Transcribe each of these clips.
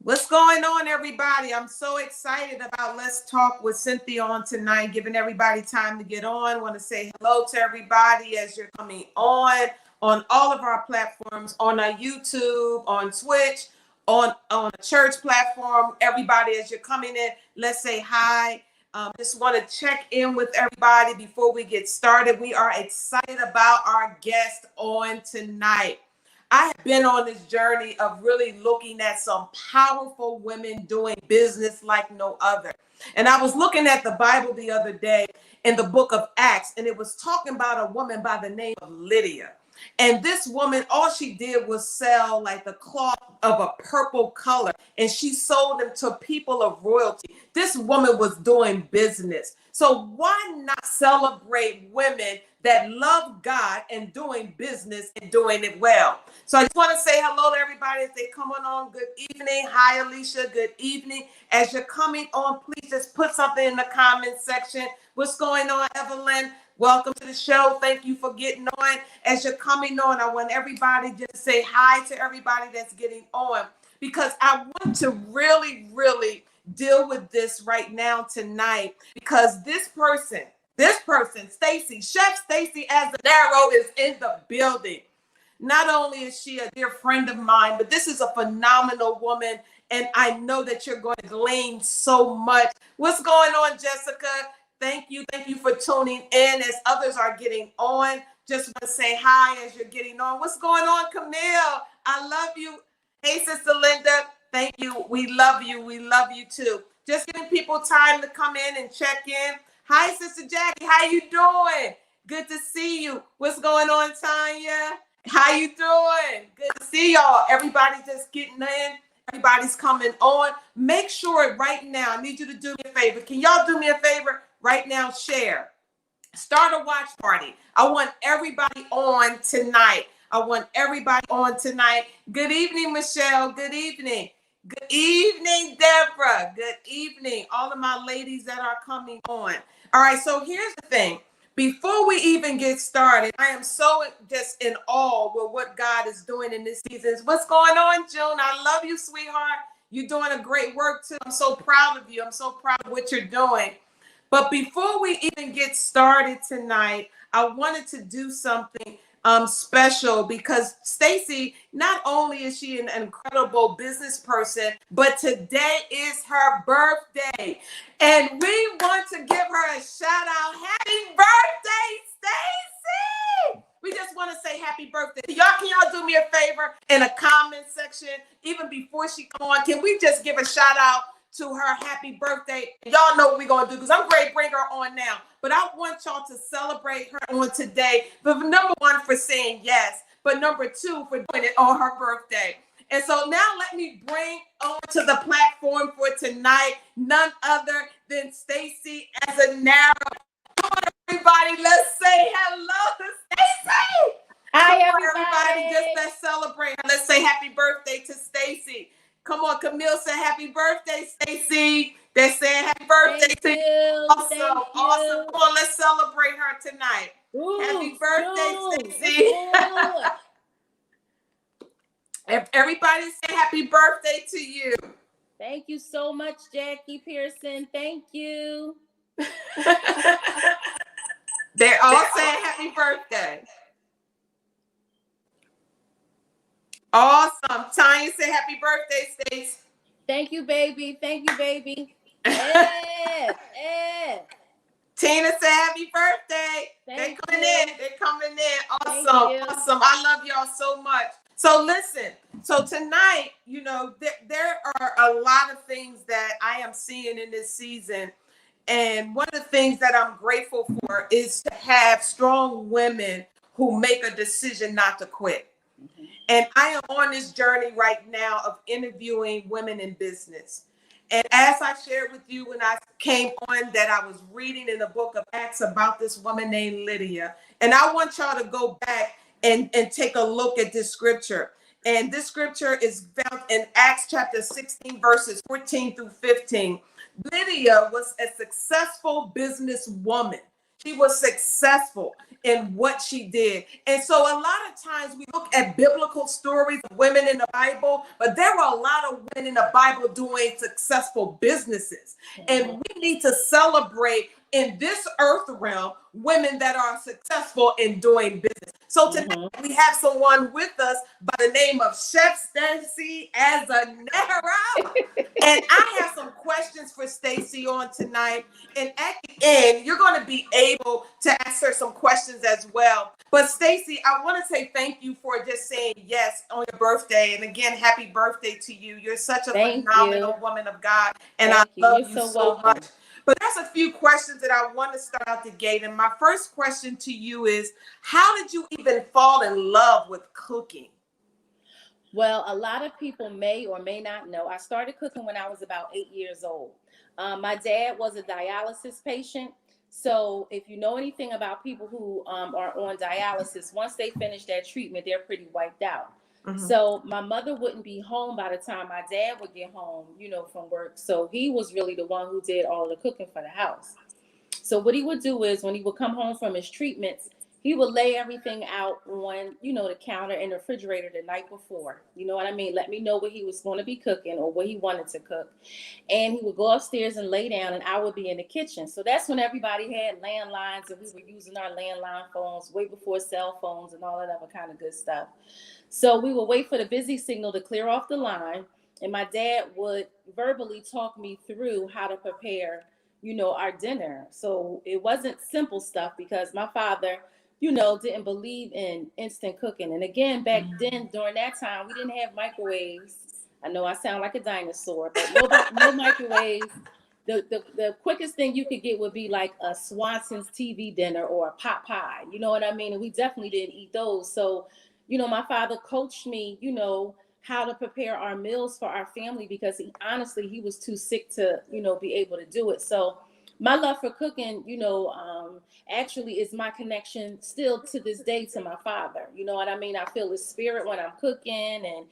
What's going on, everybody? I'm so excited about Let's Talk with Cynthia on tonight, giving everybody time to get on. Want to say hello to everybody as you're coming on all of our platforms, on our YouTube, on Twitch, on a church platform. Everybody, as you're coming in, let's say hi. Just want to check in with everybody before we get started. We are excited about our guest on tonight. I have been on this journey of really looking at some powerful women doing business like no other. And I was looking at the Bible the other day in the book of Acts, and it was talking about a woman by the name of Lydia. And this woman, all she did was sell like the cloth of a purple color, and she sold them to people of royalty. This woman was doing business. So why not celebrate women that love God and doing business and doing it well? So I just want to say hello to everybody as they come on. Good evening. Hi, Alicia. Good evening. As you're coming on, please just put something in the comment section. What's going on, Evelyn? Welcome to the show. Thank you for getting on. As you're coming on, I want everybody just to say hi to everybody that's getting on, because I want to really deal with this right now tonight, because this person, Staci, Chef Staci Azzinaro, is in the building. Not only is she a dear friend of mine, but this is a phenomenal woman, and I know that you're going to glean so much. What's going on, Jessica? Thank you for tuning in as others are getting on. Just want to say hi as you're getting on. What's going on, Camille? I love you. Hey, Sister Linda. Thank you. We love you. We love you too. Just giving people time to come in and check in. Hi, Sister Jackie. How you doing? Good to see you. What's going on, Tanya? How you doing? Good to see y'all. Everybody just getting in. Everybody's coming on. Make sure right now, I need you to do me a favor. Can y'all do me a favor? Right now, share. Start a watch party. I want everybody on tonight. Good evening, Michelle. Good evening. Good evening, Deborah. Good evening, all of my ladies that are coming on. All right, so here's the thing. Before we even get started, I am so just in awe with what God is doing in this season. What's going on, June? I love you, sweetheart. You're doing a great work too. I'm so proud of you. I'm so proud of what you're doing. But before we even get started tonight, I wanted to do something special, because Staci, not only is she an incredible business person, but today is her birthday. And we want to give her a shout out. Happy birthday, Staci! We just want to say happy birthday. Can y'all do me a favor in a comment section, even before she come on? Can we just give a shout out to her happy birthday? Y'all know what we're going to do, because I'm going to bring her on now. But I want y'all to celebrate her on today. But number one, for saying yes. But number two, for doing it on her birthday. And so now let me bring on to the platform for tonight none other than Staci Azzinaro. Come on, everybody. Let's say hello to Staci. Hi, everybody. Just let's celebrate her. Let's say happy birthday to Staci. Come on, Camille said happy birthday, Staci. They're saying happy birthday to you. Awesome. Come on, let's celebrate her tonight. Happy birthday, Staci. Everybody say happy birthday to you. Thank you so much, Jackie Pearson. Thank you. They're all saying happy birthday. Awesome. Tanya said happy birthday, Stace. Thank you, baby. Thank you, baby. Yeah. Tina said happy birthday. They're coming in. Awesome. I love y'all so much. So listen, so tonight, you know, there are a lot of things that I am seeing in this season. And one of the things that I'm grateful for is to have strong women who make a decision not to quit. And I am on this journey right now of interviewing women in business. And as I shared with you when I came on, that I was reading in the book of Acts about this woman named Lydia. And I want y'all to go back and take a look at this scripture. And this scripture is found in Acts chapter 16, verses 14 through 15. Lydia was a successful businesswoman. She was successful in what she did. And so a lot of times we look at biblical stories of women in the Bible, but there were a lot of women in the Bible doing successful businesses. And we need to celebrate in this earth realm women that are successful in doing business. So tonight we have someone with us by the name of Chef Staci Azzinaro. And I have some questions for Staci on tonight. And at the end, you're going to be able to answer some questions as well. But Staci, I want to say thank you for just saying yes on your birthday. And again, happy birthday to you. You're such a phenomenal woman of God. And I love you so much. But there's a few questions that I want to start out the gate. And my first question to you is, how did you even fall in love with cooking? Well, a lot of people may or may not know, I started cooking when I was about 8 years old. My dad was a dialysis patient. So if you know anything about people who are on dialysis, once they finish that treatment, they're pretty wiped out. So my mother wouldn't be home by the time my dad would get home, from work. So he was really the one who did all the cooking for the house. So what he would do is when he would come home from his treatments, he would lay everything out on, the counter and the refrigerator the night before. You know what I mean? Let me know what he was going to be cooking or what he wanted to cook. And he would go upstairs and lay down and I would be in the kitchen. So that's when everybody had landlines and we were using our landline phones way before cell phones and all that other kind of good stuff. So we would wait for the busy signal to clear off the line. And my dad would verbally talk me through how to prepare, our dinner. So it wasn't simple stuff because my father, didn't believe in instant cooking. And again, back then, during that time, we didn't have microwaves. I know I sound like a dinosaur, but no microwaves. The quickest thing you could get would be like a Swanson's TV dinner or a pot pie. You know what I mean? And we definitely didn't eat those. So, my father coached me, how to prepare our meals for our family because he was too sick to, be able to do it. So my love for cooking, actually is my connection still to this day to my father. You know what I mean? I feel his spirit when I'm cooking and,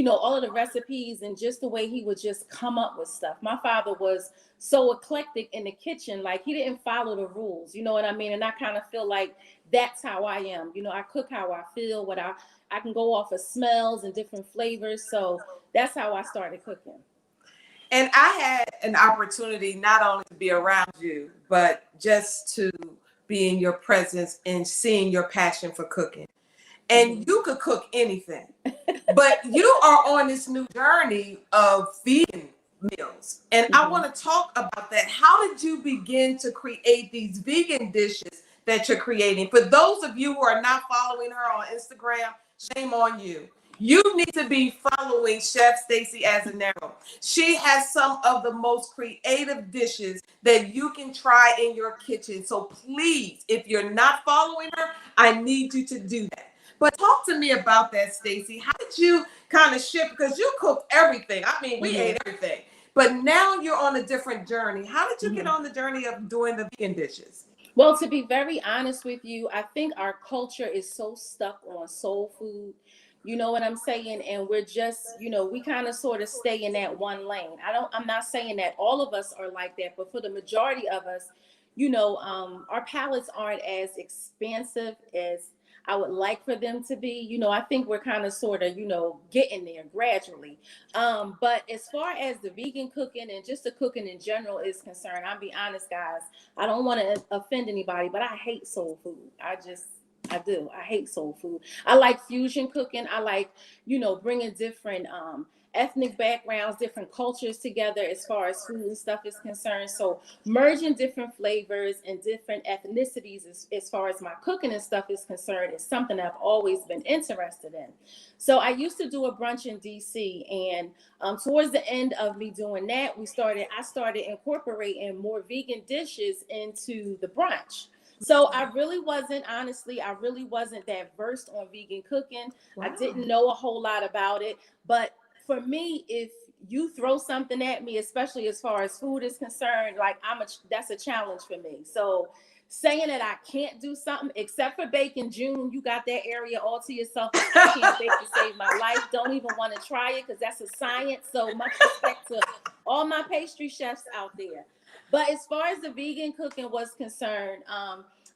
all of the recipes and just the way he would just come up with stuff. My father was so eclectic in the kitchen, like he didn't follow the rules, you know what I mean? And I kind of feel like that's how I am. I cook how I feel, what I can go off of smells and different flavors. So that's how I started cooking. And I had an opportunity not only to be around you, but just to be in your presence and seeing your passion for cooking. And you could cook anything, but you are on this new journey of vegan meals. And I want to talk about that. How did you begin to create these vegan dishes that you're creating? For those of you who are not following her on Instagram, shame on you. You need to be following Chef Staci Azzinaro. She has some of the most creative dishes that you can try in your kitchen. So please, if you're not following her, I need you to do that. But talk to me about that, Staci. How did you kind of shift? Because you cooked everything. I mean, we ate everything. But now you're on a different journey. How did you get on the journey of doing the vegan dishes? Well, to be very honest with you, I think our culture is so stuck on soul food. You know what I'm saying? And we're just, we kind of sort of stay in that one lane. I'm not saying that all of us are like that, but for the majority of us, our palates aren't as expansive as I would like for them to be. I think we're kind of sort of, getting there gradually. But as far as the vegan cooking and just the cooking in general is concerned, I'll be honest, guys, I don't want to offend anybody, but I hate soul food. I do. I hate soul food. I like fusion cooking. I like, bringing different ethnic backgrounds, different cultures together as far as food and stuff is concerned. So merging different flavors and different ethnicities as far as my cooking and stuff is concerned is something I've always been interested in. So I used to do a brunch in DC, and towards the end of me doing that, I started incorporating more vegan dishes into the brunch. So I really wasn't that versed on vegan cooking. Wow. I didn't know a whole lot about it. But for me, if you throw something at me, especially as far as food is concerned, that's a challenge for me. So saying that I can't do something except for bacon, June, you got that area all to yourself. I can't bake to save my life. Don't even want to try it because that's a science. So much respect to all my pastry chefs out there. But as far as the vegan cooking was concerned,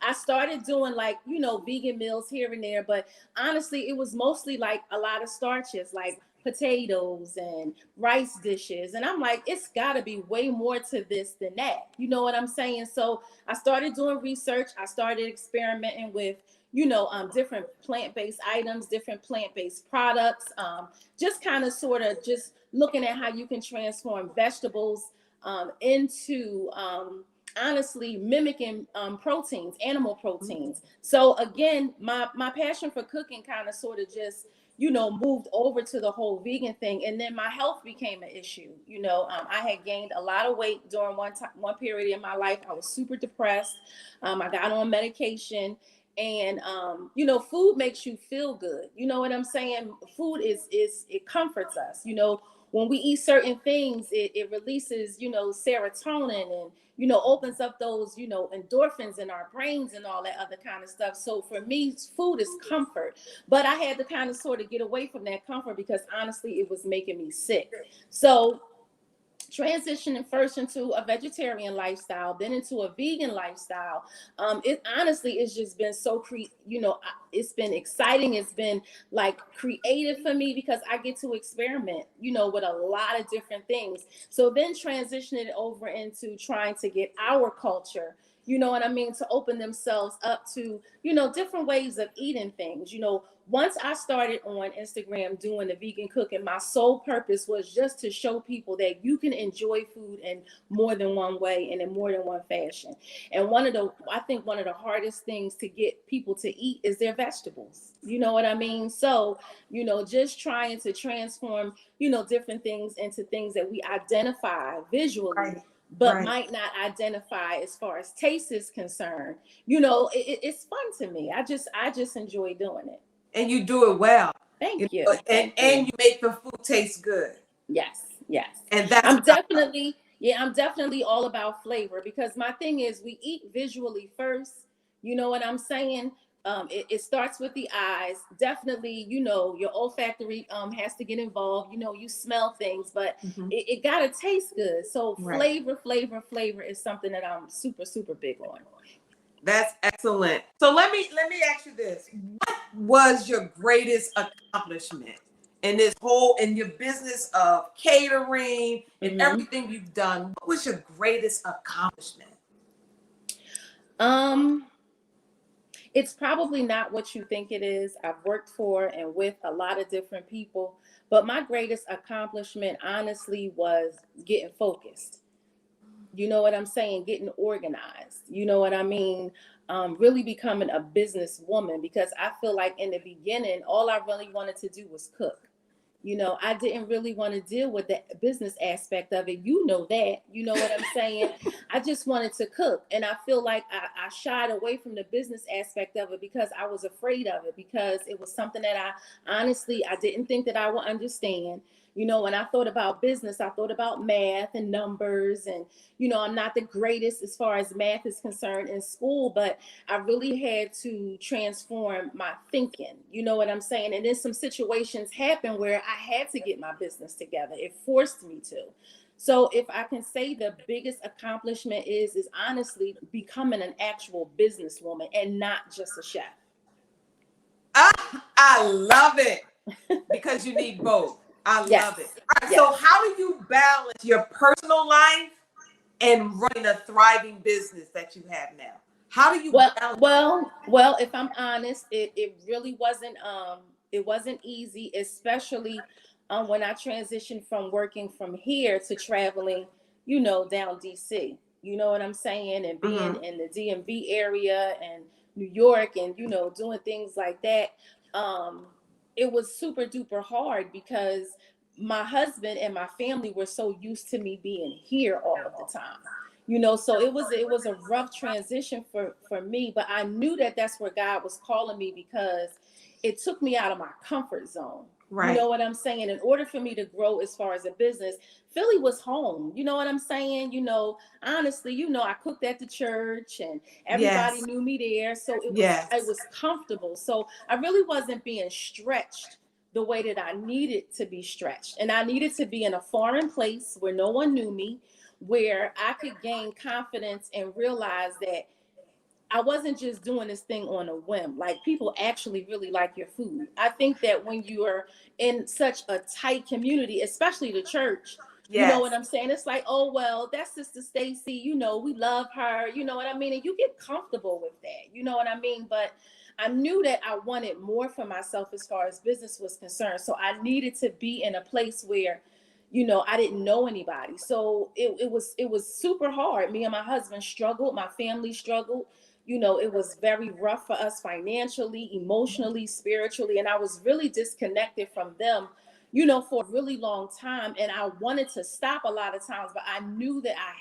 I started doing like, vegan meals here and there, but honestly, it was mostly like a lot of starches, like potatoes and rice dishes. And I'm like, it's got to be way more to this than that. You know what I'm saying? So I started doing research. I started experimenting with, different plant-based items, different plant-based products, just kind of sort of just looking at how you can transform vegetables into honestly mimicking proteins, animal proteins. So again, my passion for cooking kind of sort of just moved over to the whole vegan thing, and then my health became an issue. I had gained a lot of weight during one period in my life. I was super depressed. I got on medication, and food makes you feel good. You know what I'm saying? Food is it comforts us. When we eat certain things, it releases serotonin, and opens up those endorphins in our brains and all that other kind of stuff. So for me, food is comfort, but I had to kind of sort of get away from that comfort because honestly it was making me sick. So transitioning first into a vegetarian lifestyle, then into a vegan lifestyle, it honestly it's just been so it's been exciting. It's been like creative for me because I get to experiment with a lot of different things. So then transitioning over into trying to get our culture, to open themselves up to different ways of eating things. Once I started on Instagram doing the vegan cooking, my sole purpose was just to show people that you can enjoy food in more than one way and in more than one fashion. And I think one of the hardest things to get people to eat is their vegetables. You know what I mean? So, just trying to transform, different things into things that we identify visually. Right. But might not identify as far as taste is concerned. It's fun to me. I just enjoy doing it. And you do it well. Thank you. And you make the food taste good. Yes. And that's I'm definitely all about flavor, because my thing is we eat visually first. You know what I'm saying? It starts with the eyes. Definitely, your olfactory has to get involved. You smell things, but it gotta taste good. So flavor is something that I'm super, super big on. That's excellent. So let me ask you this. What was your greatest accomplishment in your business of catering and everything you've done? What was your greatest accomplishment? It's probably not what you think it is. I've worked for and with a lot of different people, but my greatest accomplishment honestly was getting focused. You know what I'm saying? Getting organized. You know what I mean? Really becoming a businesswoman, because I feel like in the beginning, all I really wanted to do was cook. I didn't really want to deal with the business aspect of it. You know that. You know what I'm saying? I just wanted to cook. And I feel like I shied away from the business aspect of it because I was afraid of it, because it was something that I didn't think that I would understand. When I thought about business, I thought about math and numbers, and I'm not the greatest as far as math is concerned in school, but I really had to transform my thinking. You know what I'm saying? And then some situations happened where I had to get my business together. It forced me to. So if I can say the biggest accomplishment is honestly becoming an actual businesswoman and not just a chef. I love it, because you need both. I love it. All right, so how do you balance your personal life and running a thriving business that you have now? How do you balance? Well, if I'm honest, it really wasn't easy, especially when I transitioned from working from here to traveling, down DC. You know what I'm saying? And being in the DMV area and New York, and doing things like that. It was super duper hard because my husband and my family were so used to me being here all of the time. So it was a rough transition for me, but I knew that that's where God was calling me, because it took me out of my comfort zone. Right. You know what I'm saying? In order for me to grow as far as a business, Philly was home. You know what I'm saying? Honestly, I cooked at the church and everybody knew me there. So it was comfortable. So I really wasn't being stretched the way that I needed to be stretched. And I needed to be in a foreign place where no one knew me, where I could gain confidence and realize that I wasn't just doing this thing on a whim. Like, people actually really like your food. I think that when you are in such a tight community, especially the church, you know what Yes. I'm saying? It's like, oh, well, that's Sister Stacy, we love her, you know what I mean? And you get comfortable with that, you know what I mean? But I knew that I wanted more for myself as far as business was concerned. So I needed to be in a place where, I didn't know anybody. So it was super hard. Me and my husband struggled, my family struggled. It was very rough for us financially, emotionally, spiritually, and I was really disconnected from them, for a really long time. And I wanted to stop a lot of times, but I knew that I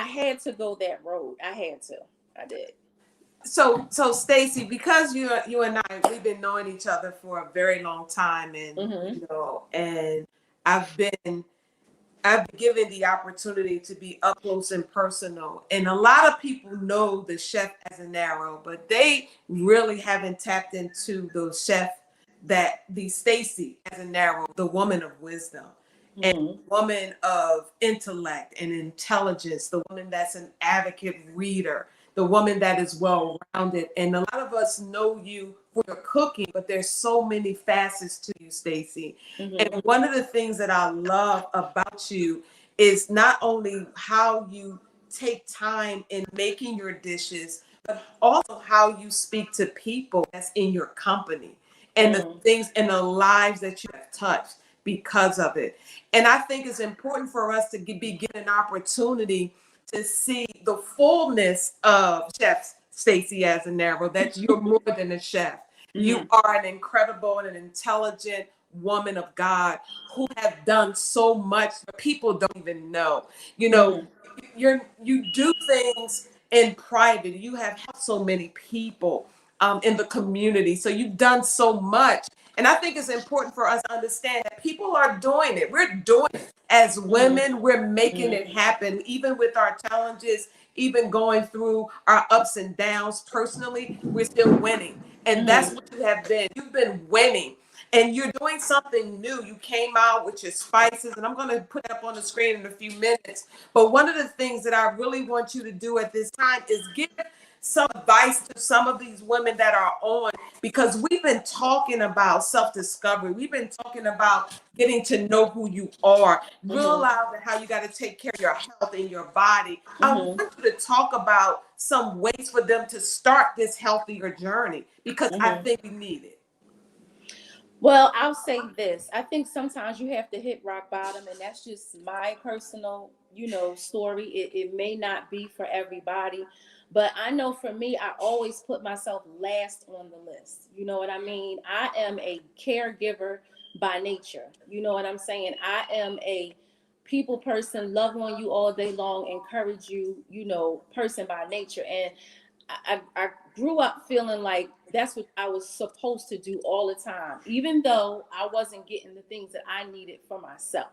had to go that road. I did. So Stacy, because you and I, we've been knowing each other for a very long time, and Mm-hmm. and I've been I've been given the opportunity to be up close and personal. And a lot of people know the chef Azzinaro, but they really haven't tapped into the chef that the Staci Azzinaro, the woman of wisdom and Mm-hmm. woman of intellect and intelligence, the woman that's an advocate reader, the woman that is well rounded. And a lot of us know you for your cooking, but there's so many facets to you, Stacy. Mm-hmm. And one of the things that I love about you is not only how you take time in making your dishes, but also how you speak to people that's in your company and the Mm-hmm. things and the lives that you have touched because of it. And I think it's important for us to be given an opportunity to see the fullness of Chef Staci Azzinaro, that you're more than a chef. You Mm-hmm. are an incredible and an intelligent woman of God who have done so much that people don't even know. You know, Mm-hmm. you do things in private. You have helped so many people in the community. So you've done so much. And I think it's important for us to understand that people are doing it. We're doing it as women. We're making it happen, even with our challenges, even going through our ups and downs personally, we're still winning. And that's Mm-hmm. what you have been. You've been winning. And you're doing something new. You came out with your spices, and I'm going to put it up on the screen in a few minutes. But one of the things that I really want you to do at this time is give some advice to some of these women that are on, because we've been talking about self-discovery. We've been talking about getting to know who you are, Mm-hmm. realizing how you got to take care of your health and your body. I want Mm-hmm. you to talk about some ways for them to start this healthier journey, because I Mm-hmm. think we need it. Well, I'll say this. I think sometimes you have to hit rock bottom, and that's just my personal, story. It may not be for everybody, but I know for me, I always put myself last on the list. You know what I mean? I am a caregiver by nature. You know what I'm saying? I am a people person, love on you all day long, encourage you, person by nature. And I grew up feeling like that's what I was supposed to do all the time, even though I wasn't getting the things that I needed for myself.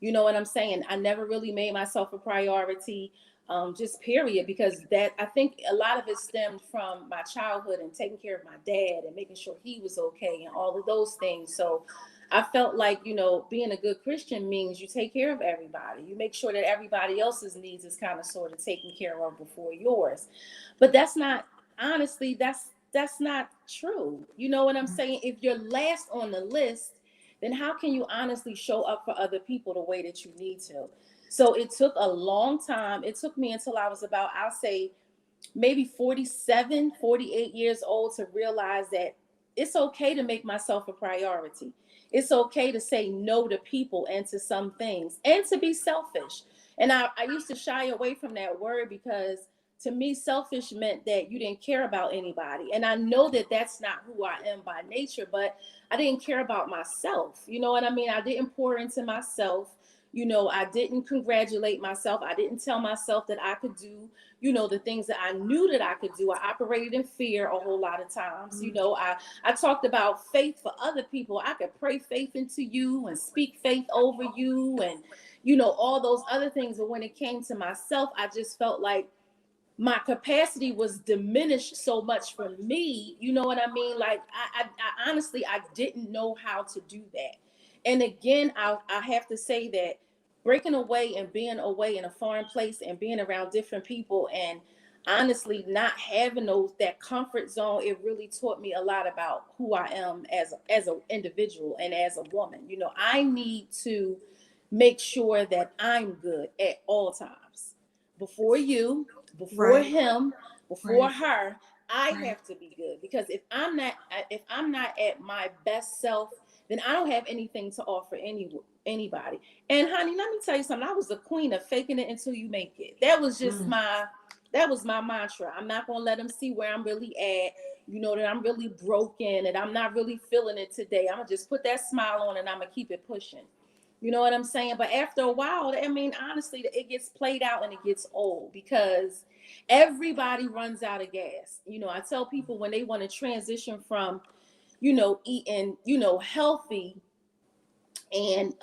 You know what I'm saying? I never really made myself a priority, just period, because that I think a lot of it stemmed from my childhood and taking care of my dad and making sure he was okay and all of those things. So I felt like, being a good Christian means you take care of everybody. You make sure that everybody else's needs is kind of sort of taken care of before yours. But that's not, honestly, that's not true. You know what I'm saying? If you're last on the list, then how can you honestly show up for other people the way that you need to? So it took a long time. It took me until I was about, I'll say, maybe 47, 48 years old to realize that it's okay to make myself a priority. It's okay to say no to people and to some things and to be selfish. And I used to shy away from that word because to me, selfish meant that you didn't care about anybody. And I know that that's not who I am by nature, but I didn't care about myself. You know what I mean? I didn't pour into myself. I didn't congratulate myself. I didn't tell myself that I could do, the things that I knew that I could do. I operated in fear a whole lot of times. I talked about faith for other people. I could pray faith into you and speak faith over you and, all those other things. But when it came to myself, I just felt like my capacity was diminished so much for me. You know what I mean? Like I honestly, I didn't know how to do that. And again, I have to say that breaking away and being away in a foreign place and being around different people and honestly, not having that comfort zone, it really taught me a lot about who I am as an individual and as a woman. You know, I need to make sure that I'm good at all times. Before you, before Right. him, before Right. her, I Right. have to be good, because if I'm not at my best self, then I don't have anything to offer anybody. And honey, let me tell you something. I was the queen of faking it until you make it. That was my mantra. I'm not gonna let them see where I'm really at. You know, that I'm really broken and I'm not really feeling it today. I'm gonna just put that smile on and I'm gonna keep it pushing. You know what I'm saying? But after a while, I mean, honestly, it gets played out and it gets old, because everybody runs out of gas. You know, I tell people when they want to transition from, eating, healthy, and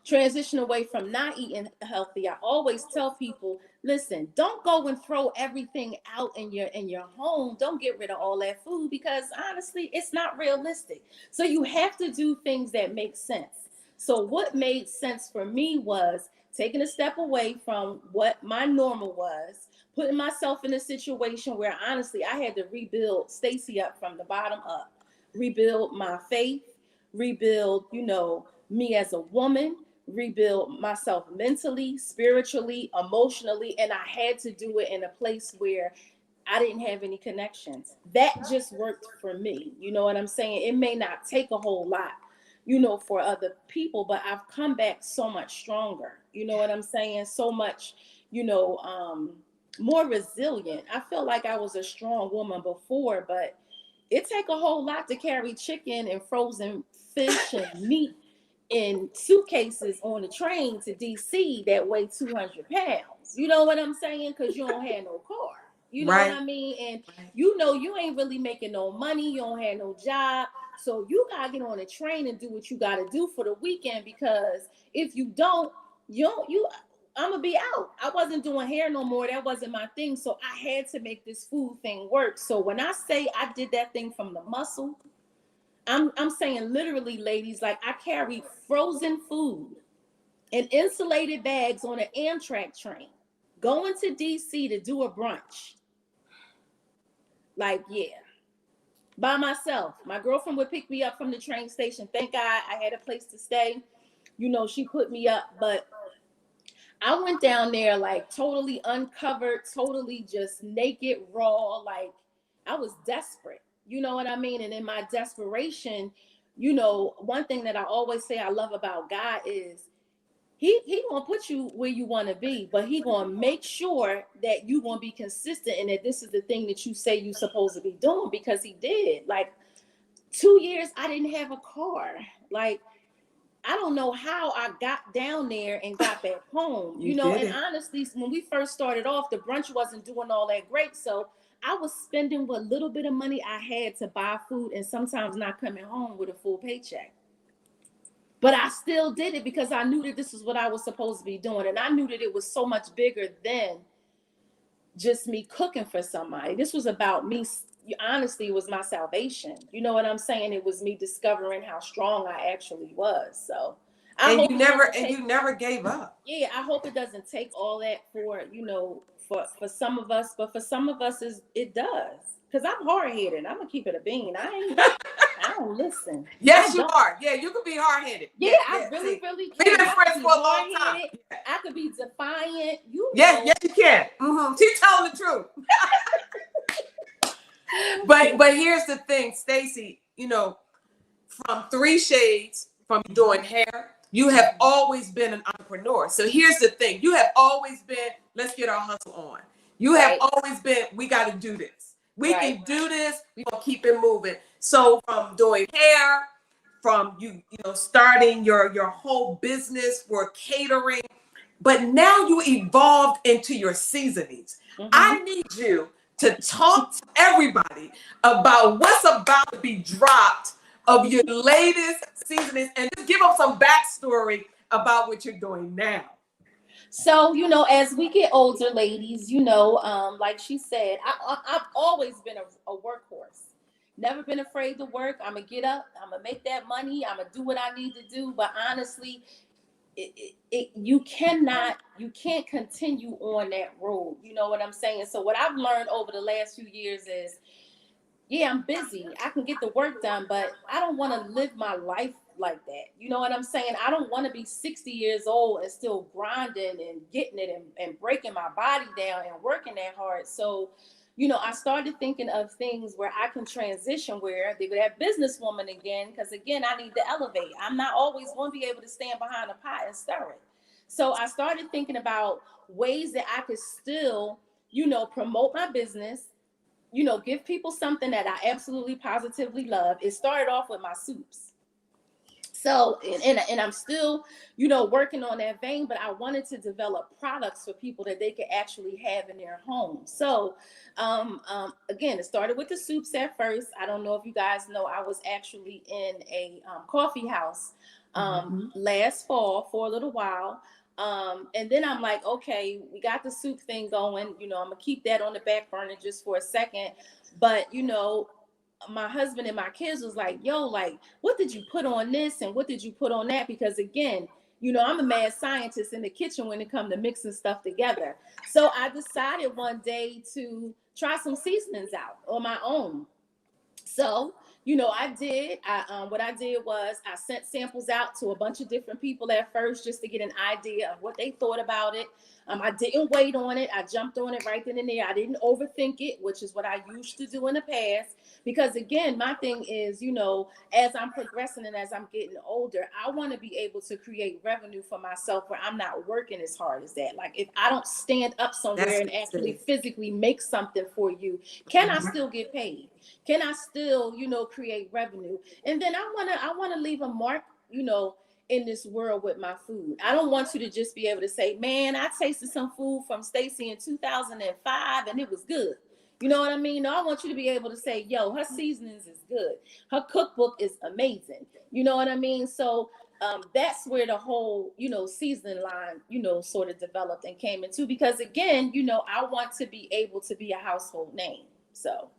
transition away from not eating healthy, I always tell people, listen, don't go and throw everything out in your home. Don't get rid of all that food, because honestly, it's not realistic. So you have to do things that make sense. So what made sense for me was taking a step away from what my normal was, putting myself in a situation where honestly I had to rebuild Stacy up from the bottom up, rebuild my faith, rebuild, me as a woman, rebuild myself mentally, spiritually, emotionally, and I had to do it in a place where I didn't have any connections. That just worked for me. You know what I'm saying? It may not take a whole lot, for other people, but I've come back so much stronger. You know what I'm saying? So much, more resilient. I feel like I was a strong woman before, but it take a whole lot to carry chicken and frozen fish and meat in suitcases on the train to DC that weigh 200 pounds. You know what I'm saying? Because you don't have no car. You know what Right. I mean? And you ain't really making no money. You don't have no job. So you got to get on a train and do what you got to do for the weekend, because if you don't, I'm gonna be out. I wasn't doing hair no more. That wasn't my thing. So I had to make this food thing work. So when I say I did that thing from the muscle, I'm saying literally, ladies, like I carried frozen food in insulated bags on an Amtrak train, going to DC to do a brunch. Like, yeah, by myself. My girlfriend would pick me up from the train station. Thank God I had a place to stay. She put me up, but I went down there like totally uncovered, totally just naked, raw. Like I was desperate. You know what I mean? And in my desperation, one thing that I always say I love about God is he gonna put you where you want to be, but he gonna make sure that you gonna be consistent and that this is the thing that you say you supposed to be doing, because he did. Like 2 years I didn't have a car. Like I don't know how I got down there and got back home, You did and it. honestly, when we first started off, the brunch wasn't doing all that great. So I was spending what little bit of money I had to buy food and sometimes not coming home with a full paycheck. But I still did it because I knew that this is what I was supposed to be doing. And I knew that it was so much bigger than just me cooking for somebody. This was about me. Honestly, it was my salvation. You know what I'm saying? It was me discovering how strong I actually was. So I And hope you it never doesn't and take, you never gave up. yeah, I hope it doesn't take all that for, for some of us, but for some of us it does. Because I'm hard headed. I'm gonna keep it a bean. I don't listen. I Yes, you don't. are. Yeah, you could be hard headed. Yeah, Yeah, I yeah. really, See, really we've can. been I could friends be for a long hard time. headed. Yeah. I could be defiant. You Yes, know. yes, you can. She's telling the truth. But here's the thing, Stacy. From three shades from doing hair, you have always been an entrepreneur. So here's the thing: you have always been, let's get our hustle on. You have Right. always been, we got to do this. We Right. can do this. We gonna keep it moving. So from doing hair, from starting your whole business for catering, but now you evolved into your seasonings. Mm-hmm. I need you to talk to everybody about what's about to be dropped of your latest seasonings, and just give them some backstory about what you're doing now. So, as we get older, ladies, like she said, I've always been a workhorse. Never been afraid to work. I'm going to get up. I'm going to make that money. I'm going to do what I need to do. But honestly, you can't continue on that road. You know what I'm saying? So what I've learned over the last few years is, yeah, I'm busy. I can get the work done, but I don't want to live my life like that. You know what I'm saying? I don't want to be 60 years old and still grinding and getting it and breaking my body down and working that hard. So, I started thinking of things where I can transition, where they would have businesswoman again, because again, I need to elevate. I'm not always going to be able to stand behind a pot and stir it. So I started thinking about ways that I could still, promote my business, give people something that I absolutely positively love. It started off with my soups. So, and I'm still, working on that vein, but I wanted to develop products for people that they could actually have in their home. So, again, it started with the soups at first. I don't know if you guys know, I was actually in a coffee house last fall for a little while. And then I'm like, okay, we got the soup thing going. I'm gonna keep that on the back burner just for a second. But my husband and my kids was like, yo, like, what did you put on this and what did you put on that? Because again, I'm a mad scientist in the kitchen when it comes to mixing stuff together. So I decided one day to try some seasonings out on my own. So, I did. What I did was I sent samples out to a bunch of different people at first just to get an idea of what they thought about it. I didn't wait on it. I jumped on it right then and there. I didn't overthink it, which is what I used to do in the past. Because again, my thing is, as I'm progressing and as I'm getting older, I want to be able to create revenue for myself where I'm not working as hard as that. Like if I don't stand up somewhere and actually physically make something for you, can I still get paid? Can I still, create revenue? And then I want to leave a mark, in this world with my food. I don't want you to just be able to say, man, I tasted some food from Staci in 2005 and it was good. You know what I mean? No, I want you to be able to say, yo, her seasonings is good. Her cookbook is amazing. You know what I mean? So that's where the whole, seasoning line, sort of developed and came into, because again, I want to be able to be a household name. So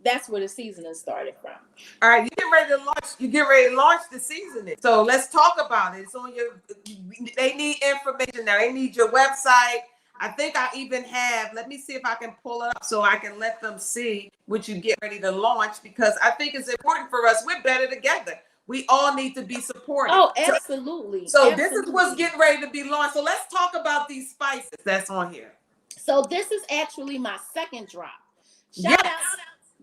that's where the seasoning started from. All right, you get ready to launch. You get ready to launch the seasoning. So let's talk about it. It's on your. They need information now. They need your website. I think I even have. Let me see if I can pull it up so I can let them see what you get ready to launch, because I think it's important for us. We're better together. We all need to be supported. Oh, absolutely. So this is what's getting ready to be launched. So let's talk about these spices that's on here. So this is actually my second drop. Shout out.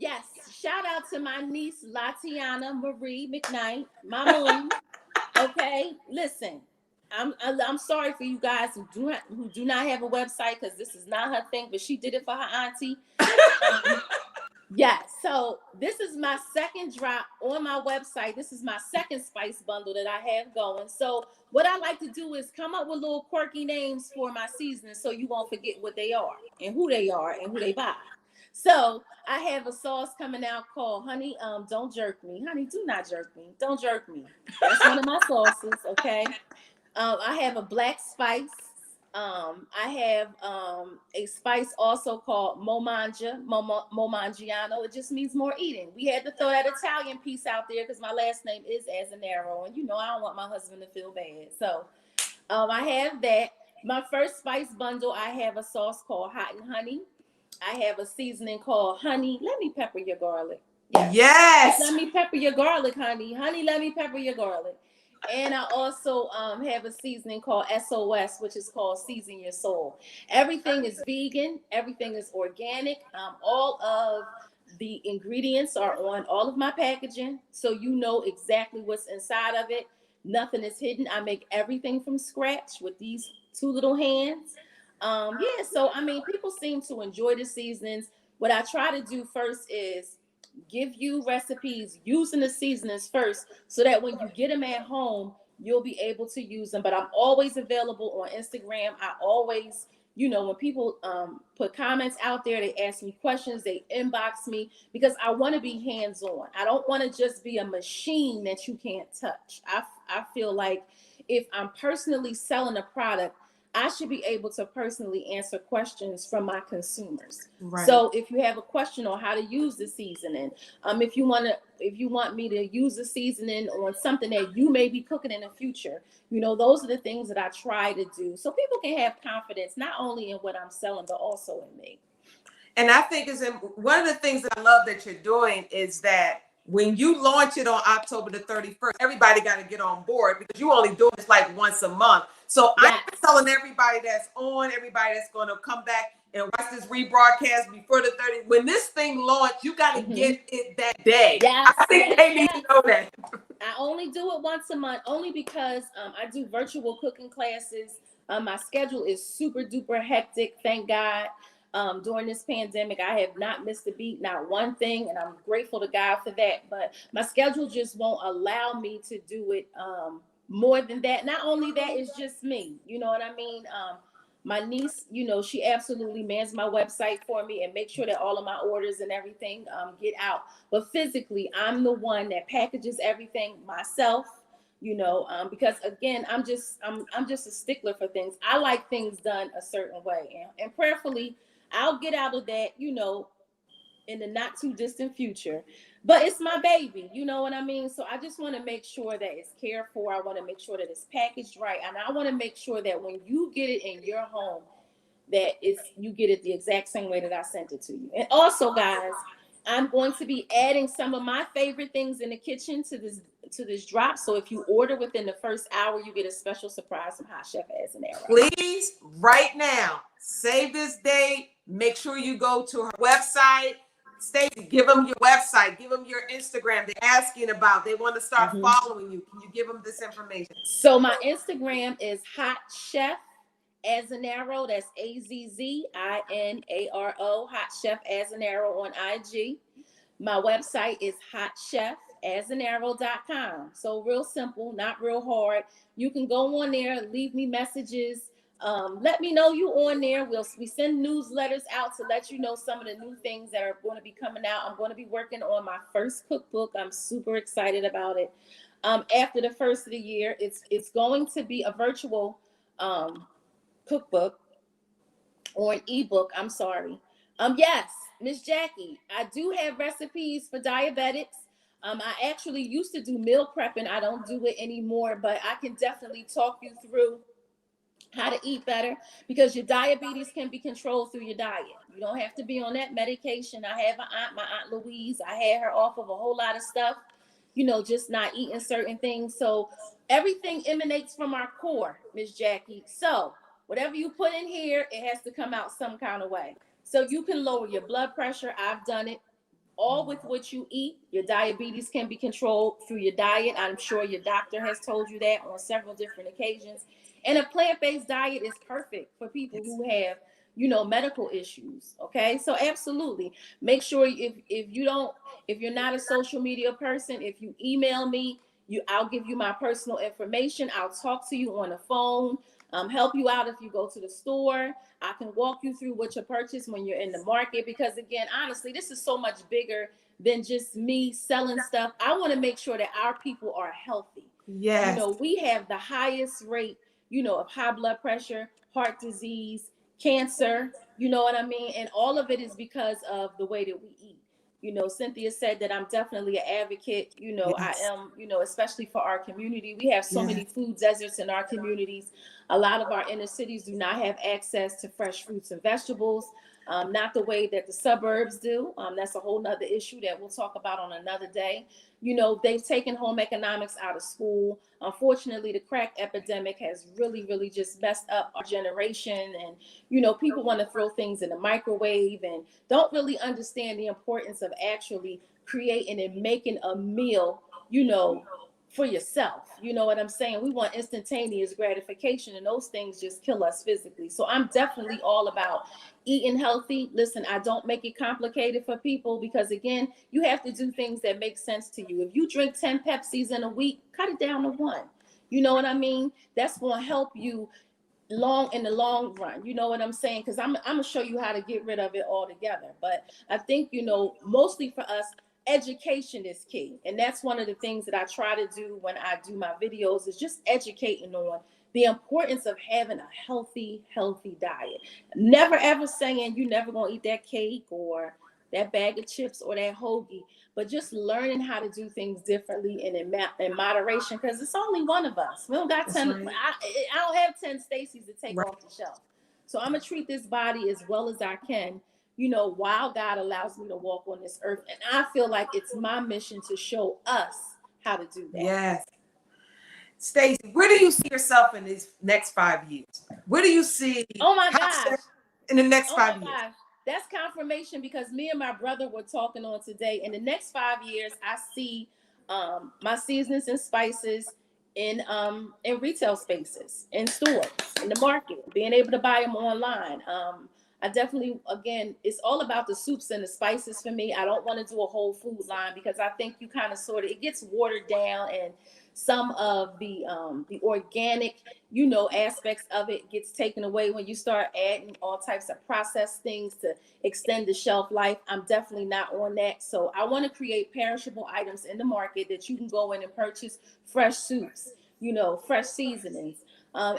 Yes, shout out to my niece Latiana Marie McKnight, my mom. Okay, listen, I'm sorry for you guys who do not have a website, because this is not her thing, but she did it for her auntie. Yeah, so this is my second drop on my website. This is my second spice bundle that I have going. So what I like to do is come up with little quirky names for my seasonings so you won't forget what they are and who they are and who they buy. So I have a sauce coming out called Honey, Don't Jerk Me. Honey, do not jerk me. Don't jerk me. That's one of my sauces, okay? I have a black spice. I have a spice also called Momangiano. It just means more eating. We had to throw that Italian piece out there because my last name is Azzinaro, and I don't want my husband to feel bad. So I have that. My first spice bundle, I have a sauce called Hot and Honey. I have a seasoning called Honey, Let Me Pepper Your Garlic. Yes. Let me pepper your garlic, honey. Honey, let me pepper your garlic. And I also have a seasoning called SOS, which is called Season Your Soul. Everything is vegan. Everything is organic. All of the ingredients are on all of my packaging, so you know exactly what's inside of it. Nothing is hidden. I make everything from scratch with these two little hands. So I mean, people seem to enjoy the seasonings. What I try to do first is give you recipes using the seasonings first, so that when you get them at home, you'll be able to use them. But I'm always available on Instagram. I always, when people put comments out there, they ask me questions, they inbox me, because I want to be hands-on. I don't want to just be a machine that you can't touch. I feel like if I'm personally selling a product, I should be able to personally answer questions from my consumers. Right. So if you have a question on how to use the seasoning, if you want me to use the seasoning on something that you may be cooking in the future, those are the things that I try to do so people can have confidence not only in what I'm selling but also in me. And I think one of the things that I love that you're doing is that when you launch it on October the 31st, everybody got to get on board because you only do this like once a month. So Yes. I'm telling everybody that's on, everybody that's going to come back and watch this rebroadcast before the 30th. When this thing launched, you got to get it that day. Yes, I think they need to know that. I only do it once a month, only because I do virtual cooking classes. My schedule is super duper hectic, thank God. During this pandemic, I have not missed a beat, not one thing, and I'm grateful to God for that. But my schedule just won't allow me to do it more than that. Not only that, it's just me. You know what I mean? My niece, she absolutely mans my website for me and make sure that all of my orders and everything get out. But physically, I'm the one that packages everything myself. Because again, I'm just a stickler for things. I like things done a certain way, and prayerfully, I'll get out of that, in the not too distant future. But it's my baby, you know what I mean? So I just want to make sure that it's cared for. I want to make sure that it's packaged right. And I want to make sure that when you get it in your home, that you get it the exact same way that I sent it to you. And also, guys, I'm going to be adding some of my favorite things in the kitchen to this drop. So if you order within the first hour, you get a special surprise from Hot Chef Azzinaro. Please, right now, save this date. Make sure you go to her website. Staci, give them your website. Give them your Instagram. They're asking about. They want to start following you. Can you give them this information? So my Instagram is Hot Chef Azzinaro. That's Azzinaro. Hot Chef Azzinaro on IG. My website is hotchefazzinaro.com. So real simple, not real hard. You can go on there, leave me messages. Let me know you on there. We send newsletters out to let you know some of the new things that are going to be coming out. I'm going to be working on my first cookbook. I'm super excited about it. After the first of the year, it's going to be a virtual cookbook or an ebook. I'm sorry. Yes, Miss Jackie, I do have recipes for diabetics. I actually used to do meal prepping. I don't do it anymore, but I can definitely talk you through how to eat better because your diabetes can be controlled through your diet. You don't have to be on that medication. I have my Aunt Louise. I had her off of a whole lot of stuff, just not eating certain things. So everything emanates from our core, Miss Jackie. So whatever you put in here, it has to come out some kind of way. So you can lower your blood pressure. I've done it. All with what you eat. Your diabetes can be controlled through your diet. I'm sure your doctor has told you that on several different occasions. And a plant-based diet is perfect for people who have, medical issues. Okay. So absolutely. Make sure if you're not a social media person, if you email me, I'll give you my personal information. I'll talk to you on the phone, help you out if you go to the store. I can walk you through what you purchase when you're in the market, because again, honestly, this is so much bigger than just me selling stuff. I want to make sure that our people are healthy. Yes. We have the highest rate, of high blood pressure, heart disease, cancer, you know what I mean? And all of it is because of the way that we eat. Cynthia said that I'm definitely an advocate. Yes. I am, especially for our community. We have so many food deserts in our communities. A lot of our inner cities do not have access to fresh fruits and vegetables, not the way that the suburbs do. That's a whole nother issue that we'll talk about on another day. They've taken home economics out of school. Unfortunately, the crack epidemic has really, really just messed up our generation. And, people want to throw things in the microwave and don't really understand the importance of actually creating and making a meal, for yourself. You know what I'm saying? We want instantaneous gratification, and those things just kill us physically. So I'm definitely all about eating healthy. Listen, I don't make it complicated for people because, again, you have to do things that make sense to you. If you drink 10 Pepsis in a week, cut it down to 1. You know what I mean? That's going to help you in the long run. You know what I'm saying? Because I'm going to show you how to get rid of it altogether. But I think, mostly for us, education is key. And that's one of the things that I try to do when I do my videos, is just educating on the importance of having a healthy diet. Never ever saying you never gonna eat that cake or that bag of chips or that hoagie, but just learning how to do things differently and in moderation, because it's only one of us. We don't got That's 10. right. I don't have 10 Stacy's to take Right. off the shelf. So I'm gonna treat this body as well as I can, while God allows me to walk on this earth. And I feel like it's my mission to show us how to do that. Yes. Staci, where do you see yourself in these next 5 years? Where do you see Oh my gosh. in the next Oh 5 my years? gosh. That's confirmation, because me and my brother were talking on today. In the next 5 years, I see my seasonings and spices in retail spaces, in stores, in the market, being able to buy them online. I definitely, again, it's all about the soups and the spices for me. I don't want to do a whole food line, because I think you kind of it gets watered down, and some of the organic, aspects of it gets taken away when you start adding all types of processed things to extend the shelf life. I'm definitely not on that. So I want to create perishable items in the market that you can go in and purchase fresh soups, fresh seasonings.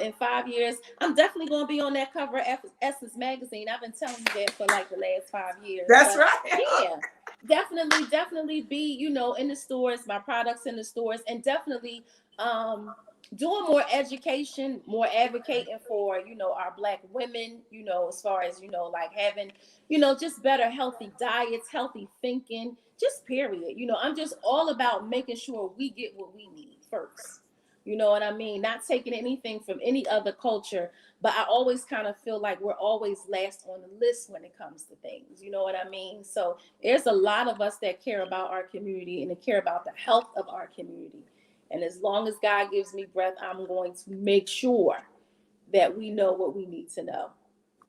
In 5 years, I'm definitely going to be on that cover of Essence magazine. I've been telling you that for like the last 5 years. That's right. Yeah, definitely be, in the stores, my products in the stores, and definitely doing more education, more advocating for, our Black women, as far as, like having, just better healthy diets, healthy thinking, just period. I'm just all about making sure we get what we need first. You know what I mean? Not taking anything from any other culture, but I always kind of feel like we're always last on the list when it comes to things. You know what I mean? So there's a lot of us that care about our community and that care about the health of our community. And as long as God gives me breath, I'm going to make sure that we know what we need to know.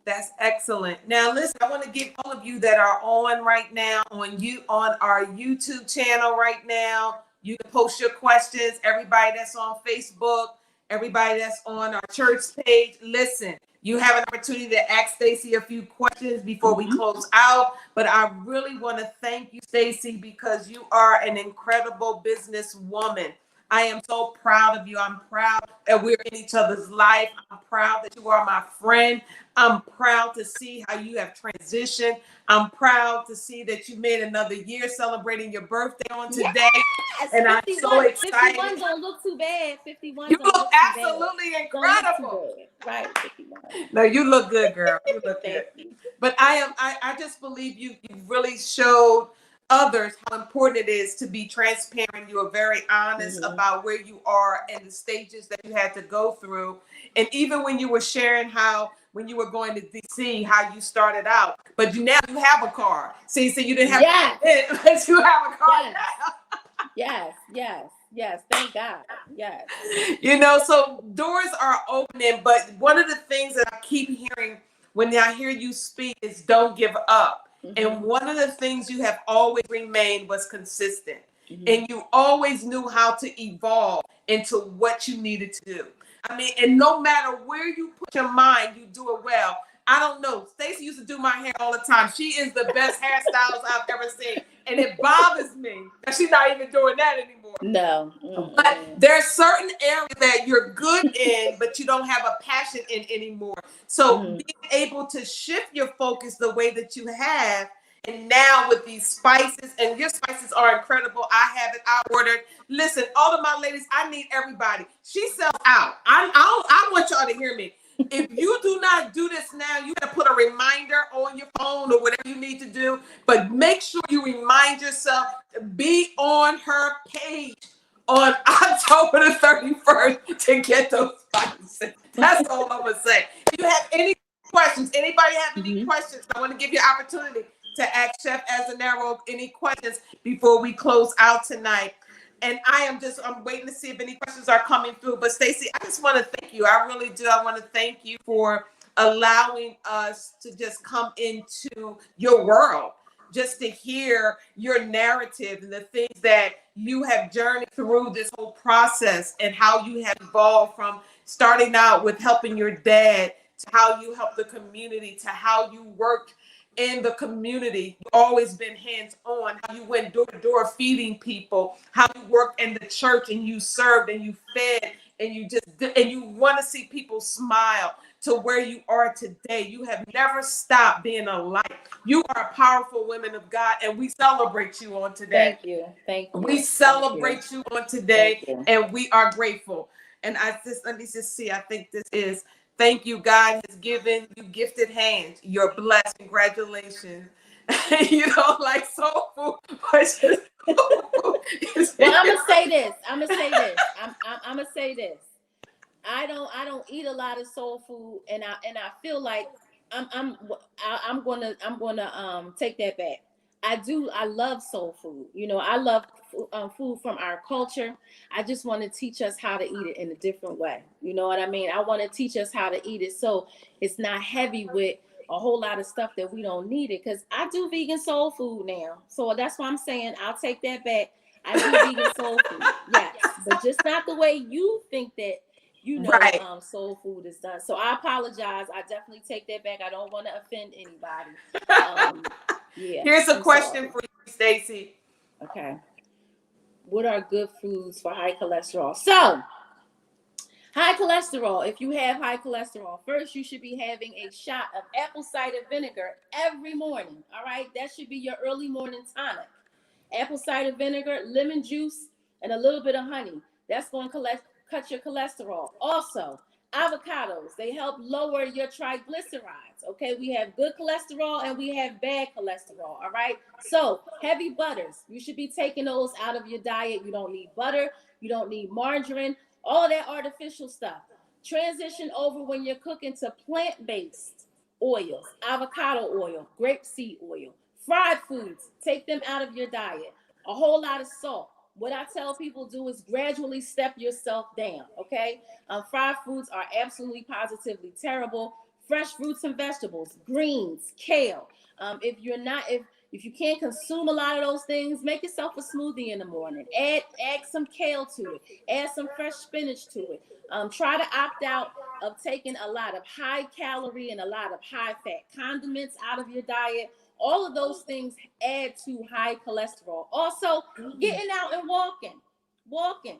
That's excellent. Now, listen, I want to give all of you that are on right now on our YouTube channel right now. You can post your questions. Everybody that's on Facebook, everybody that's on our church page, listen. You have an opportunity to ask Staci a few questions before we close out. But I really want to thank you, Staci, because you are an incredible businesswoman. I am so proud of you. I'm proud that we're in each other's life. I'm proud that you are my friend. I'm proud to see how you have transitioned. I'm proud to see that you made another year celebrating your birthday on today. Yes, and I'm so excited. 51 don't look too bad. 51 You don't look look too absolutely bad. incredible. Right, 51. No, you look good, girl. You look good. But I just believe you really showed others how important it is to be transparent. You are very honest about where you are and the stages that you had to go through. And even when you were sharing how when you were going to DC, how you started out, but now you have a car. See, so you didn't have but you have a car now. Yes. Thank God. Yes. So doors are opening, but one of the things that I keep hearing when I hear you speak is don't give up. And one of the things you have always remained was consistent. And you always knew how to evolve into what you needed to do. I mean, and no matter where you put your mind, you do it well. I don't know. Staci used to do my hair all the time. She is the best hairstylist I've ever seen. And it bothers me that she's not even doing that anymore. No. But there's certain areas that you're good in, but you don't have a passion in anymore. So being able to shift your focus the way that you have, and now with these spices, and your spices are incredible. I have it. I ordered. Listen, all of my ladies, I need everybody. She sells out. I want y'all to hear me. If you do not do this now, you got to put a reminder on your phone or whatever you need to do. But make sure you remind yourself to be on her page on October the 31st to get those spices. That's all I'm going to say. If you have any questions, anybody have any questions, I want to give you an opportunity to ask Chef Azzinaro any questions before we close out tonight. And I'm waiting to see if any questions are coming through. But Staci, I just want to thank you. I really do. I want to thank you for allowing us to just come into your world, just to hear your narrative and the things that you have journeyed through this whole process and how you have evolved from starting out with helping your dad to how you help the community to how you worked in the community. You've always been hands-on, how you went door to door feeding people, how you worked in the church and you served and you fed and you want to see people smile to where you are today. You have never stopped being a light. You are a powerful woman of God, and we celebrate you on today. Thank you. Thank you. We celebrate you on today, you. and we are grateful. And let me just see. I think this is thank you. God has given you gifted hands. You're blessed. Congratulations. You don't like soul food, but just Well, I'm gonna say this. I'm gonna say this. I don't eat a lot of soul food, and I feel like I'm gonna take that back. I love soul food. You know, I love food from our culture. I just want to teach us how to eat it in a different way. You know what I mean? I want to teach us how to eat it so it's not heavy with a whole lot of stuff that we don't need it. Because I do vegan soul food now, so that's why I'm saying I'll take that back. I do vegan soul food, yes, but just not the way you think that right. soul food is done. So I apologize. I definitely take that back. I don't want to offend anybody. Yeah. Here's a question for you, Staci. Okay. What are good foods for high cholesterol? So, high cholesterol. If you have high cholesterol, first you should be having a shot of apple cider vinegar every morning. All right, that should be your early morning tonic. Apple cider vinegar, lemon juice, and a little bit of honey. That's going to cut your cholesterol. Also, avocados, they help lower your triglycerides. Okay, we have good cholesterol and we have bad cholesterol. All right, so heavy butters, you should be taking those out of your diet. You don't need butter, you don't need margarine, all of that artificial stuff. Transition over when you're cooking to plant-based oils, avocado oil, grapeseed oil. Fried foods, take them out of your diet. A whole lot of salt. What I tell people do is gradually step yourself down, okay? Fried foods are absolutely positively terrible. Fresh fruits and vegetables, greens, kale. If you can't consume a lot of those things, make yourself a smoothie in the morning. Add some kale to it. Add some fresh spinach to it. Try to opt out of taking a lot of high calorie and a lot of high fat condiments out of your diet. All of those things add to high cholesterol. Also, getting out and walking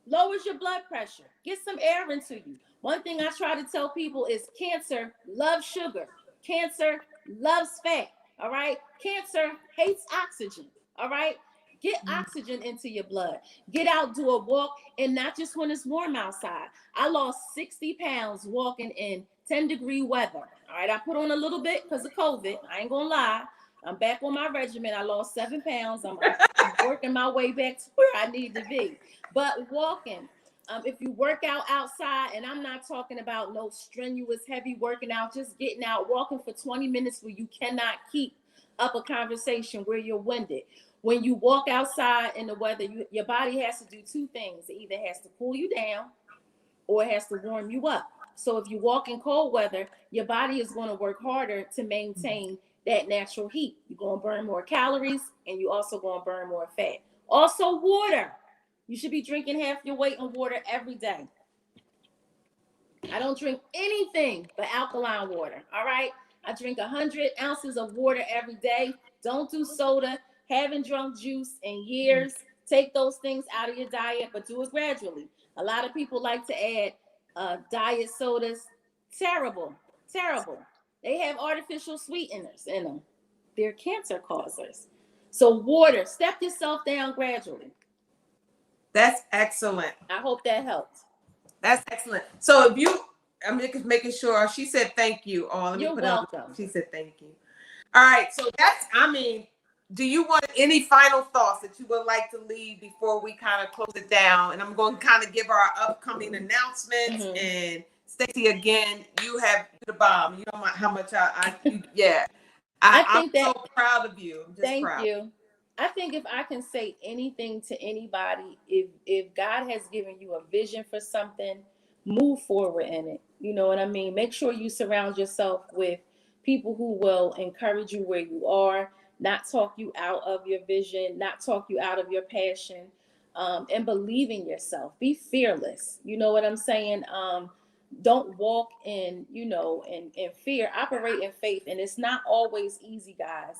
lowers your blood pressure. Get some air into you. One thing I try to tell people is cancer loves sugar. Cancer loves fat. All right. Cancer hates oxygen. All right. Get oxygen into your blood. Get out, do a walk, and not just when it's warm outside. I lost 60 pounds walking in 10-degree weather. All right. I put on a little bit because of COVID. I ain't going to lie. I'm back on my regimen. I lost 7 pounds. I'm working my way back to where I need to be. But walking, if you work out outside, and I'm not talking about no strenuous, heavy working out, just getting out, walking for 20 minutes where you cannot keep up a conversation where you're winded. When you walk outside in the weather, your body has to do two things. It either has to cool you down or it has to warm you up. So if you walk in cold weather, your body is going to work harder to maintain that natural heat. You're going to burn more calories and you also going to burn more fat. Also, water. You should be drinking half your weight in water every day. I don't drink anything but alkaline water. All right. I drink 100 ounces of water every day. Don't do soda. Haven't drunk juice in years. Take those things out of your diet, but do it gradually. A lot of people like to add diet sodas. Terrible. Terrible. They have artificial sweeteners in them. They're cancer causers. So water, step yourself down gradually. That's excellent. I hope that helps. That's excellent. So if you, I'm just making sure, she said thank you. Oh, let me You're put welcome. She said thank you. All right. So do you want any final thoughts that you would like to leave before we kind of close it down? And I'm going to kind of give our upcoming announcements. And Staci, again, you have the bomb. You know how much I'm so proud of you. I'm just thank proud. you. I think if I can say anything to anybody, if God has given you a vision for something, move forward in it. You know what I mean? Make sure you surround yourself with people who will encourage you where you are, not talk you out of your vision, not talk you out of your passion, and believe in yourself. Be fearless. You know what I'm saying? Don't walk in fear. Operate in faith. And it's not always easy, guys.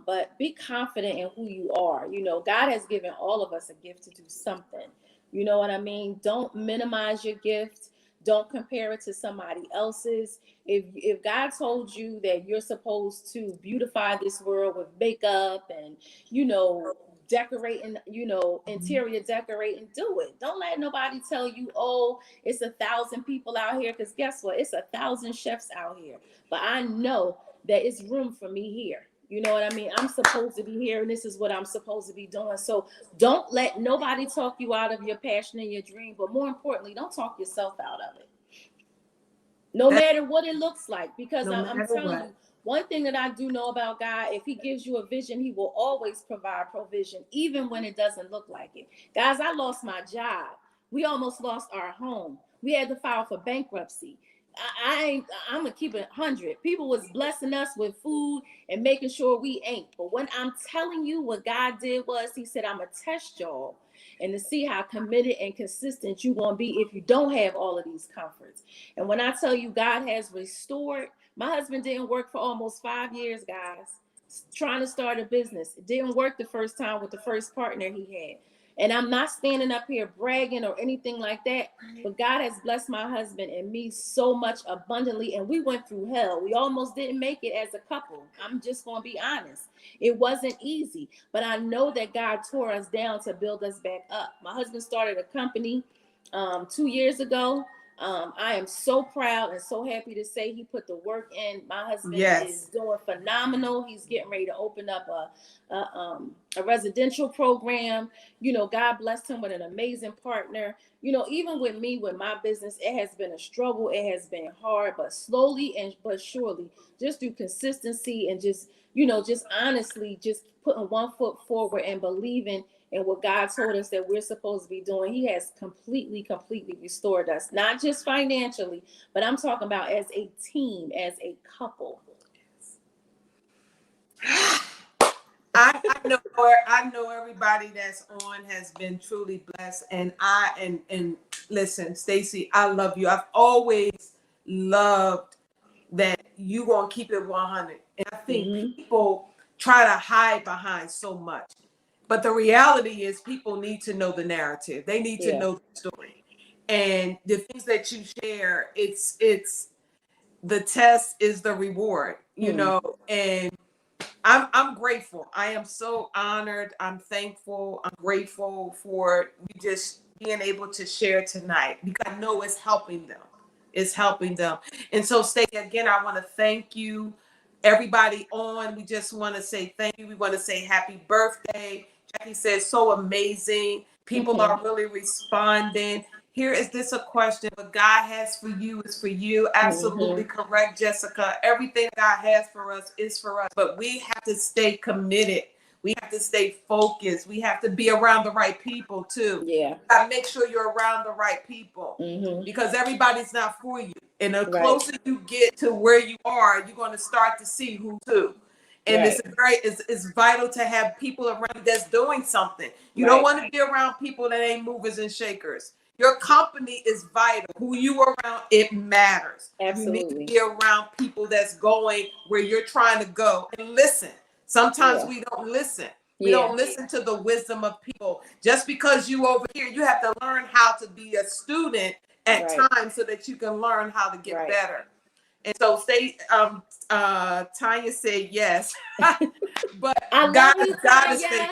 But be confident in who you are. You know, God has given all of us a gift to do something. You know what I mean? Don't minimize your gift. Don't compare it to somebody else's. If God told you that you're supposed to beautify this world with makeup and, you know, decorating, you know, interior decorating, do it. Don't let nobody tell you, oh, it's 1,000 people out here. Because guess what? It's 1,000 chefs out here. But I know that it's room for me here. You know what I mean? I'm supposed to be here, and this is what I'm supposed to be doing. So don't let nobody talk you out of your passion and your dream. But more importantly, don't talk yourself out of it. No matter what it looks like, because I'm telling you, one thing that I do know about God, if he gives you a vision, he will always provide provision, even when it doesn't look like it. Guys, I lost my job. We almost lost our home. We had to file for bankruptcy. I'm gonna keep it 100. People was blessing us with food and making sure we ate. But when I'm telling you, what God did was he said, I'm gonna test y'all and to see how committed and consistent you're gonna be if you don't have all of these comforts. And when I tell you God has restored, my husband didn't work for almost 5 years, guys, trying to start a business. It didn't work the first time with the first partner he had. And I'm not standing up here bragging or anything like that, but God has blessed my husband and me so much abundantly. And we went through hell. We almost didn't make it as a couple. I'm just going to be honest. It wasn't easy, but I know that God tore us down to build us back up. My husband started a company 2 years ago. I am so proud and so happy to say he put the work in. My husband is doing phenomenal. He's getting ready to open up a residential program. You know, God blessed him with an amazing partner. You know, even with me, with my business, it has been a struggle. It has been hard, but slowly and but surely, just through consistency and just, you know, just honestly, just putting one foot forward and believing and what God told us that we're supposed to be doing, he has completely restored us, not just financially, but I'm talking about as a team, as a couple. I know everybody that's on has been truly blessed, and listen, Staci, I love you. I've always loved that you gonna keep it 100, and I think people try to hide behind so much. But the reality is people need to know the narrative. They need to know the story. And the things that you share, it's the test is the reward, you know, and I'm grateful. I am so honored. I'm thankful. I'm grateful for you just being able to share tonight because I know it's helping them. It's helping them. And so, Staci, again, I want to thank you. Everybody on, we just want to say thank you. We want to say happy birthday. Jackie says, so amazing. People are really responding. Here is this a question, what God has for you is for you. Absolutely correct, Jessica. Everything God has for us is for us, but we have to stay committed. We have to stay focused. We have to be around the right people too. Yeah. Make sure you're around the right people because everybody's not for you. And the closer you get to where you are, you're going to start to see who's who. And it's vital to have people around you that's doing something. You don't want to be around people that ain't movers and shakers. Your company is vital. Who you are around, it matters. Absolutely. You need to be around people that's going where you're trying to go and listen. Sometimes we don't listen. We don't listen to the wisdom of people. Just because you over here, you have to learn how to be a student at times so that you can learn how to get better. And so Tanya said yes. But I love you, Tanya.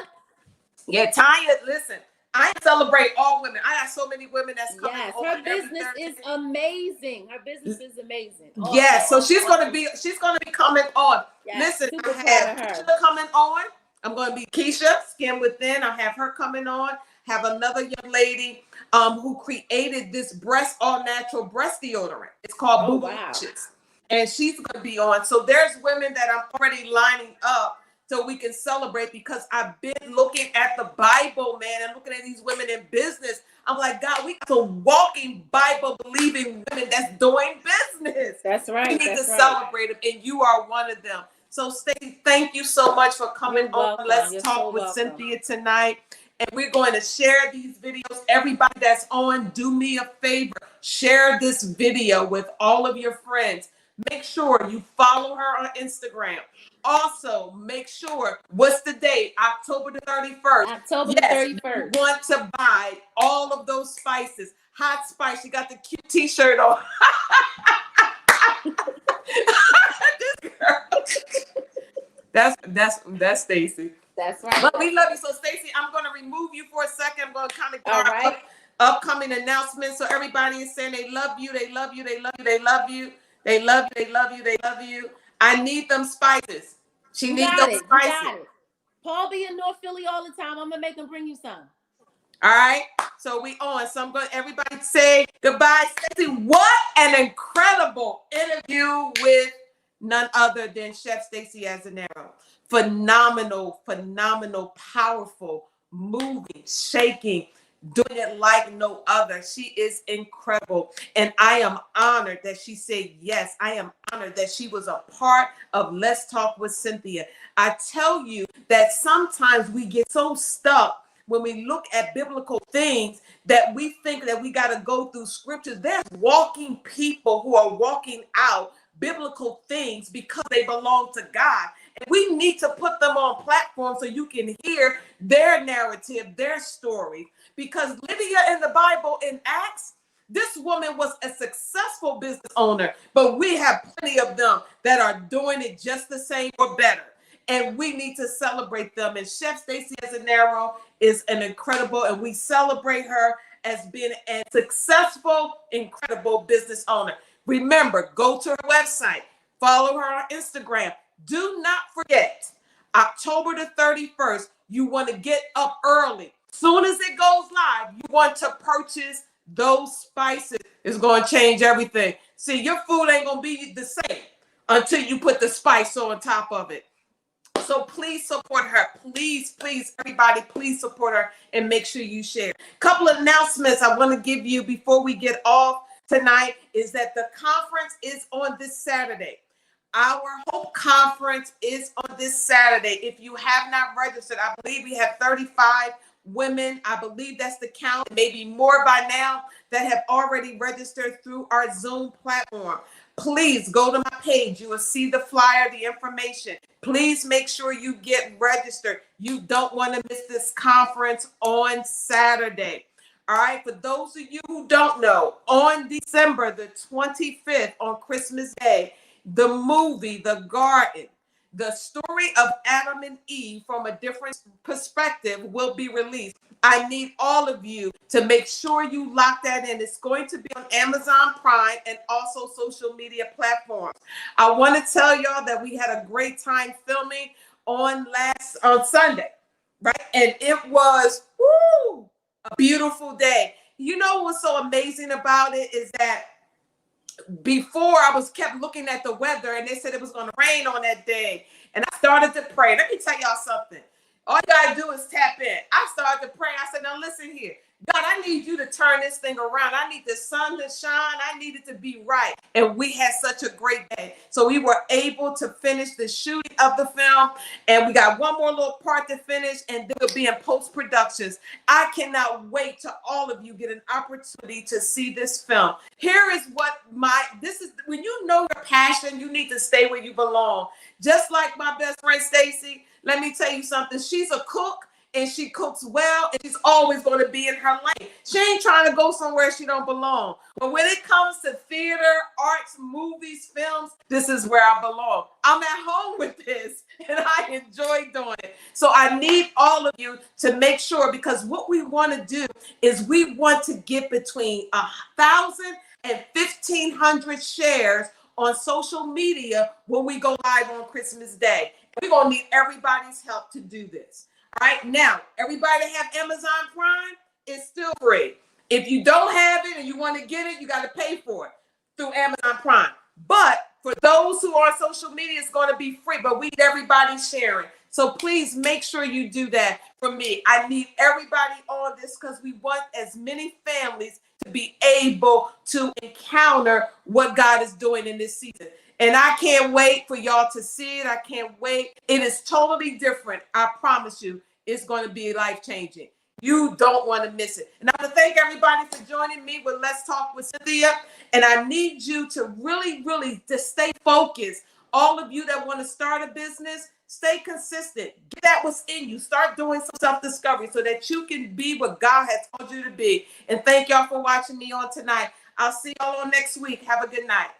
Tanya, listen. I celebrate all women. I have so many women that's coming. Yes, her business is amazing. Her business is amazing. Yes, so she's gonna be coming on. Listen, I have Keisha coming on. I'm gonna be Keisha, Skin Within. I have her coming on. Have another young lady who created this all natural breast deodorant. It's called Boo Boo Witches. And she's gonna be on. So there's women that I'm already lining up so we can celebrate because I've been looking at the Bible, man, and looking at these women in business. I'm like, God, we got some walking Bible believing women that's doing business. That's right. We need to celebrate them, and you are one of them. So, Staci, thank you so much for coming on. Let's talk with Cynthia tonight. And we're going to share these videos. Everybody that's on, do me a favor. Share this video with all of your friends. Make sure you follow her on Instagram. Also, make sure, what's the date? October the 31st. October Yes, the 31st. you want to buy all of those spices. Hot spice. You got the cute t-shirt on. This girl. That's Staci. That's right. But we love you. So, Staci, I'm going to remove you for a second. I'm going to kind of All right. upcoming announcements. So everybody is saying they love you, they love you, they love you, they love you, they love you, they love you, they love you. I need them spices. She needs those spices. You got it. Paul be in North Philly all the time. I'm gonna make him bring you some. All right. So we on. So I'm going to everybody say goodbye. Staci, what an incredible interview with none other than Chef Staci Azzinaro. Phenomenal, phenomenal, powerful, moving, shaking, doing it like no other. She is incredible. And I am honored that she said yes. I am honored that she was a part of Let's Talk with Cynthia. I tell you that sometimes we get so stuck when we look at biblical things that we think that we got to go through scriptures. There's walking people who are walking out biblical things because they belong to God. And we need to put them on platforms so you can hear their narrative, their story. Because Lydia in the Bible in Acts, this woman was a successful business owner, but we have plenty of them that are doing it just the same or better. And we need to celebrate them. And Chef Staci Azzinaro is an incredible, and we celebrate her as being a successful, incredible business owner. Remember, go to her website, follow her on Instagram. Do not forget, October the 31st, you want to get up early. Soon as it goes live, you want to purchase those spices. It's going to change everything. See, your food ain't going to be the same until you put the spice on top of it. So please support her. Please, please, everybody, please support her and make sure you share. Couple of announcements I want to give you before we get off tonight is that the conference is on this Saturday. Our Hope Conference is on this Saturday. If you have not registered, I believe we have 35 women. I believe that's the count, maybe more by now, that have already registered through our Zoom platform. Please go to my page. You will see the flyer, the information. Please make sure you get registered. You don't want to miss this conference on Saturday. All right. For those of you who don't know, on December the 25th, on Christmas Day, the movie, The Garden, the story of Adam and Eve from a different perspective will be released. I need all of you to make sure you lock that in. It's going to be on Amazon Prime and also social media platforms. I want to tell y'all that we had a great time filming on Sunday, right? And it was a beautiful day. You know what's so amazing about it is that before I kept looking at the weather and they said it was going to rain on that day. And I started to pray. Let me tell y'all something. All you got to do is tap in. I started to pray. I said, now listen here. God, I need you to turn this thing around. I need the sun to shine. I need it to be right. And we had such a great day. So we were able to finish the shooting of the film. And we got one more little part to finish. And then we'll be in post-productions. I cannot wait till all of you get an opportunity to see this film. Here is when you know your passion, you need to stay where you belong. Just like my best friend, Staci, let me tell you something. She's a cook. And she cooks well, and she's always going to be in her lane. She ain't trying to go somewhere she don't belong. But when it comes to theater, arts, movies, films, this is where I belong. I'm at home with this, and I enjoy doing it. So I need all of you to make sure, because what we want to do is we want to get between 1,000 and 1,500 shares on social media when we go live on Christmas Day. We're going to need everybody's help to do this. All right, now, everybody that have Amazon Prime, it's still free. If you don't have it and you want to get it, you got to pay for it through Amazon Prime. But for those who are on social media, it's going to be free, but we need everybody sharing. So please make sure you do that for me. I need everybody on this because we want as many families to be able to encounter what God is doing in this season. And I can't wait for y'all to see it. I can't wait. It is totally different. I promise you, it's going to be life-changing. You don't want to miss it. And I want to thank everybody for joining me with Let's Talk with Cynthia. And I need you to really, really to stay focused All of you that want to start a business, stay consistent. Get that what's in you. Start doing some self-discovery so that you can be what God has told you to be. And thank y'all for watching me on tonight. I'll see y'all on next week. Have a good night.